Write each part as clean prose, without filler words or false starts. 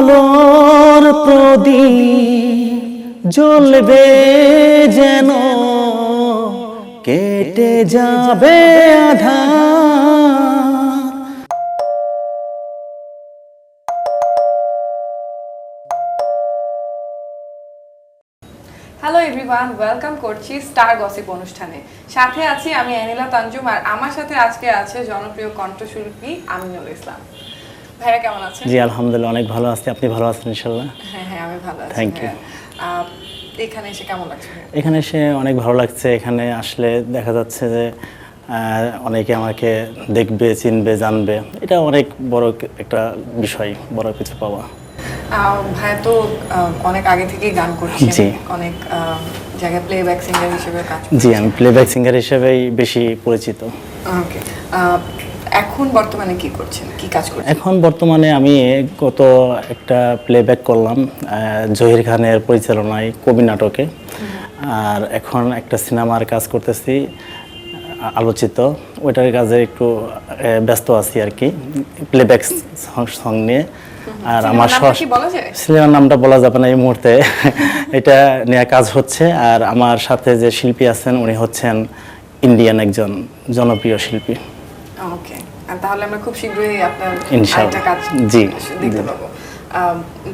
আলোর প্রদীপ জ্বলবে যেন কেটে যাবে আঁধার। হ্যালো এভরিওয়ান, ওয়েলকাম করছি স্টার গসিপ অনুষ্ঠানে। সাথে আছি আমি অ্যানিলা তানজুম, আর আমার সাথে আজকে আছে জনপ্রিয় কণ্ঠশিল্পী আমিনুল ইসলাম। ভাইয়া কেমন আছেন? জি আলহামদুলিল্লাহ, অনেক ভালো আছি। আপনি ভালো আছেন ইনশাআল্লাহ? হ্যাঁ, আমি ভালো আছি। Thank you. এখানে এসে কেমন লাগছে? এখানে এসে অনেক ভালো লাগছে। এখানে আসলে দেখা যাচ্ছে যে অনেকে আমাকে দেখবে, চিনবে, জানবে। এটা অনেক বড় একটা বিষয়, বড় কিছু পাওয়া। ভাইয়া তো অনেক আগে থেকেই গান করছেন, অনেক জায়গায় প্লেব্যাক সিঙ্গার হিসেবে কাজ করছেন। জি, আমি প্লেব্যাক সিঙ্গার হিসেবেই বেশি পরিচিত। ওকে, এখন বর্তমানে কি করছেন, কি কাজ করছেন? এখন বর্তমানে আমি গত একটা প্লেব্যাক করলাম জহির খানের পরিচালনায় কবি নাটকে, আর এখন একটা সিনেমার কাজ করতেছি আলোচিত, ওইটার কাজে একটু ব্যস্ত আছি আর কি, প্লেব্যাক সং নিয়ে। আর আমার সিনেমার নামটা বলা যাবে না এই মুহূর্তে, এটা নিয়ে কাজ হচ্ছে। আর আমার সাথে যে শিল্পী আছেন উনি হচ্ছেন ইন্ডিয়ান একজন জনপ্রিয় শিল্পী। ওকে, তাহলে আমরা খুব শীঘ্রই আপনার ইনশাআল্লাহ কাজ জি দেখতে পাবো।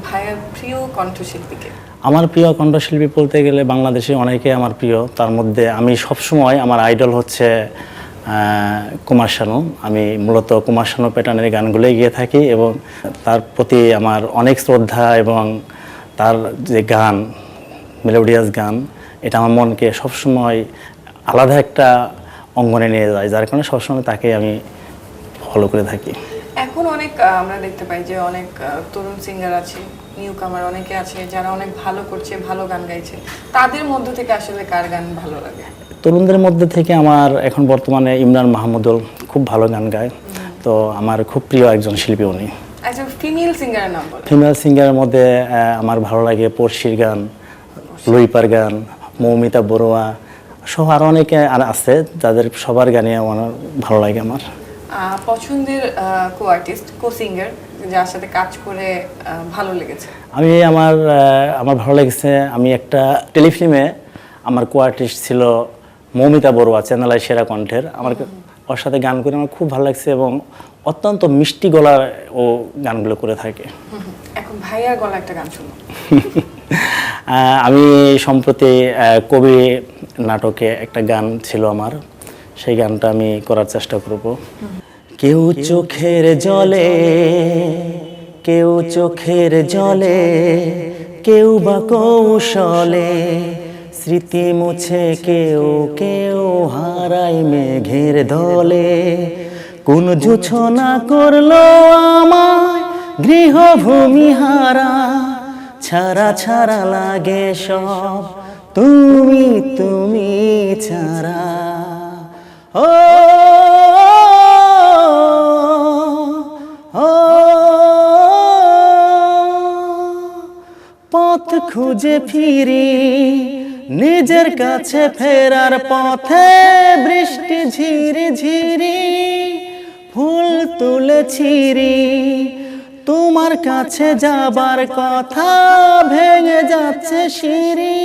ভাইয়ের প্রিয় কণ্ঠশিল্পীকে? আমার প্রিয় কণ্ঠশিল্পী বলতে গেলে বাংলাদেশে অনেকে আমার প্রিয়, তার মধ্যে আমি সবসময় আমার আইডল হচ্ছে কুমার শানু। আমি মূলত কুমার শানু প্যাটার্নের গানগুলোই গেয়ে থাকি এবং তার প্রতি আমার অনেক শ্রদ্ধা, এবং তার যে গান, মেলোডিয়াস গান, এটা আমার মনকে সবসময় আলাদা একটা অঙ্গনে নিয়ে যায়, যার কারণে সবসময় তাকে আমি ফলো করে থাকি। এখন অনেক আমরা দেখতে পাই যে অনেক তরুণ সিঙ্গার আছে, নিউ কামার অনেকে আছে যারা অনেক ভালো করছে, ভালো গান গাইছে। তাদের মধ্য থেকে আসলে কার গান ভালো লাগে? তরুণদের মধ্যে থেকে আমার এখন বর্তমানে ইমরান মাহমুদুল খুব ভালো গান গায়, তো আমার খুব প্রিয় একজন শিল্পী উনি। আচ্ছা, ফিমেল সিঙ্গারের নাম বলুন। ফিমেল সিঙ্গারের মধ্যে আমার ভালো লাগে পড়শির গান, লুইপার গান, মৌমিতা বড়ুয়া সহ আরও অনেকে আছে, যাদের সবার গানে আমার ভালো লাগে। আমার পছন্দের কো আর্টিস্ট, কো সিঙ্গার যার সাথে কাজ করে ভালো লেগেছে? আমার ভালো লেগেছে, আমি একটা টেলিফিল্মে আমার কো আর্টিস্ট ছিল মৌমিতা বড়ুয়া, চ্যানেলের সেরা কণ্ঠের। আমার ওর সাথে গান করে আমার খুব ভালো লাগছে, এবং অত্যন্ত মিষ্টি গলার ও গানগুলো করে থাকে। এখন ভাইয়ার গলা একটা গান শুনো। আমি সম্প্রতি কবি নাটকে একটা গান ছিল আমার, সেই গানটা আমি করার চেষ্টা করব। কেউ চোখের জলে, কেউ চোখের জলে, কেউ বা কৌশলে স্মৃতি মুছে, কেউ কেউ হারাই মেঘের দলে। কোন জোছনা করলো আমায় গৃহভূমি হারা, ছাড়া ছাড়া লাগে সব তুমি তুমি ছাড়া। ও পথ খুঁজে ফিরি, নিজের কাছে ফেরার পথে বৃষ্টি ঝিরি ঝিরি, ফুল তুলে ছিঁড়ি, তোমার কাছে যাবার কথা ভেঙে যাচ্ছে সিঁড়ি।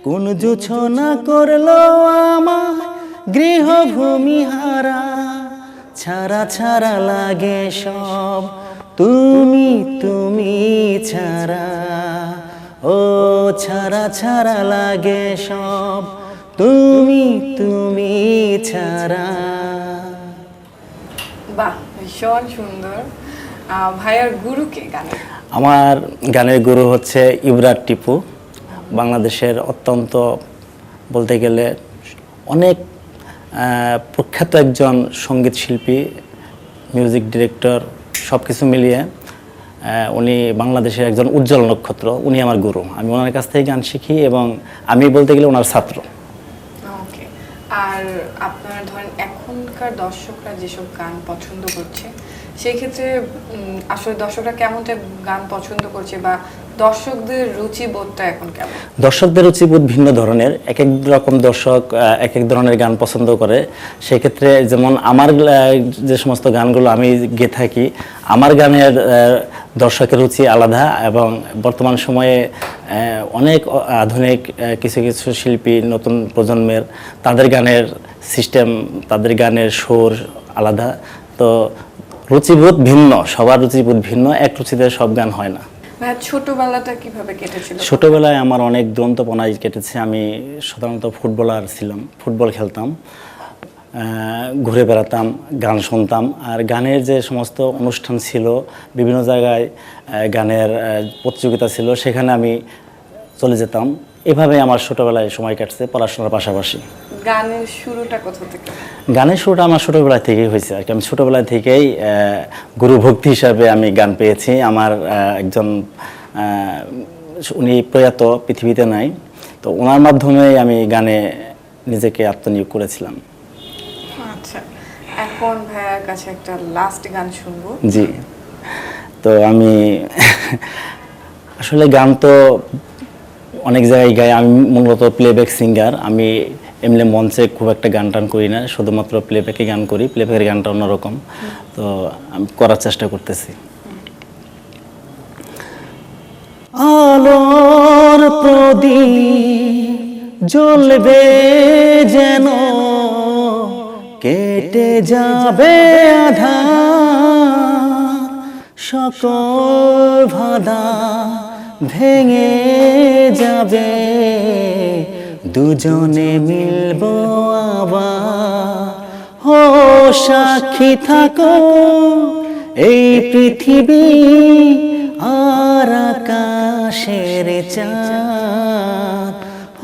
কোন জোছনা করলো আমার গৃহভূমি হারা, ছাড়া ছাড়া লাগে সব তুমি তুমি ছাড়া। ও ছাড়া ছাড়া লাগে সব তুমি তুমি ছাড়া। বাহ, ভীষণ সুন্দর। ভাইয়ার গুরু কে গানের? আমার গানের গুরু হচ্ছে ইবরার টিপু, বাংলাদেশের অত্যন্ত বলতে গেলে অনেক প্রখ্যাত একজন সঙ্গীত শিল্পী, মিউজিক ডিরেক্টর, সব কিছু মিলিয়ে উনি বাংলাদেশের একজন উজ্জ্বল নক্ষত্র। উনি আমার গুরু, আমি ওনার কাছ থেকে গান শিখি এবং আমি বলতে গেলে ওনার ছাত্র। ওকে, আর আপনার ধরেন এখনকার দর্শকরা যেসব গান পছন্দ করছে, সেই ক্ষেত্রে আসলে দর্শকরা কেমন টাইপ গান পছন্দ করছে, বা দর্শকদের রুচিবোধটা এখন কেমন? দর্শকদের রুচিবোধ ভিন্ন ধরনের, এক এক রকম দর্শক এক এক ধরনের গান পছন্দ করে। সেক্ষেত্রে যেমন আমার যে সমস্ত গানগুলো আমি গেয়ে থাকি, আমার গানের দর্শকের রুচি আলাদা এবং বর্তমান সময়ে অনেক আধুনিক কিছু কিছু শিল্পী নতুন প্রজন্মের তাদের গানের সিস্টেম, তাদের গানের সুর আলাদা। তো রুচিবোধ ভিন্ন, সবার রুচিবোধ ভিন্ন, এক রুচিতে সব গান হয় না। ভাইয়া ছোটবেলাটা কিভাবে কেটেছিল? ছোটবেলায় আমার অনেক দুরন্তপনায় কেটেছে। আমি সাধারণত ফুটবলার ছিলাম, ফুটবল খেলতাম, ঘুরে বেড়াতাম, গান শুনতাম। আর গানের যে সমস্ত অনুষ্ঠান ছিল, বিভিন্ন জায়গায় গানের প্রতিযোগিতা ছিল, সেখানে আমি চলে যেতাম। এভাবে আমার ছোটবেলায় সময় কাটছে পড়াশোনার পাশাপাশি। গানের শুরুটা কোথা থেকে? গানের শুরুটা আমার ছোটবেলা থেকেই হয়েছে আর কি। আমি ছোটবেলা থেকেই গুরু ভক্তি হিসাবে আমি গান পেয়েছি। আমার একজন উনি প্রয়াত, পৃথিবীতে নাই, তো ওনার মাধ্যমেই আমি গানে নিজেকে আত্মনিয়োগ করেছিলাম। আচ্ছা, এখন ভাইয়ার কাছে একটা লাস্ট গান শুনবো। জি, তো আমি আসলে গান তো অনেক জায়গায় গাই। আমি মূলত প্লেব্যাক সিঙ্গার। আমি এমনি মঞ্চে খুব একটা গান টান করি না, শুধুমাত্র প্লেব্যাকে গান করি। প্লেব্যাকের গানটা অন্যরকম, তো আমি করার চেষ্টা করতেছি। আলোর প্রদীপ জ্বলবে যেন, কেটে যাবে আধার, সকল বাধা ভেঙে যাবে, দুজনে মিলব আবার। ও সাক্ষী থাকো এই পৃথিবী আর আকাশের চাঁদ,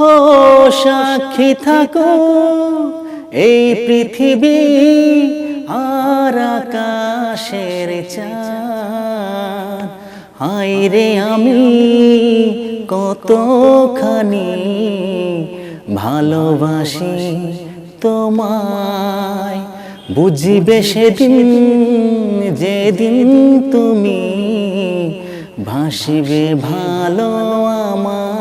ও সাক্ষী থাকো এই পৃথিবী আর আকাশের চাঁদ। হায়রে আমি কতখানি ভালোবাসি তোমায়, বুঝিবে সেদিন যেদিন তুমি ভাসিবে ভালো আমায়।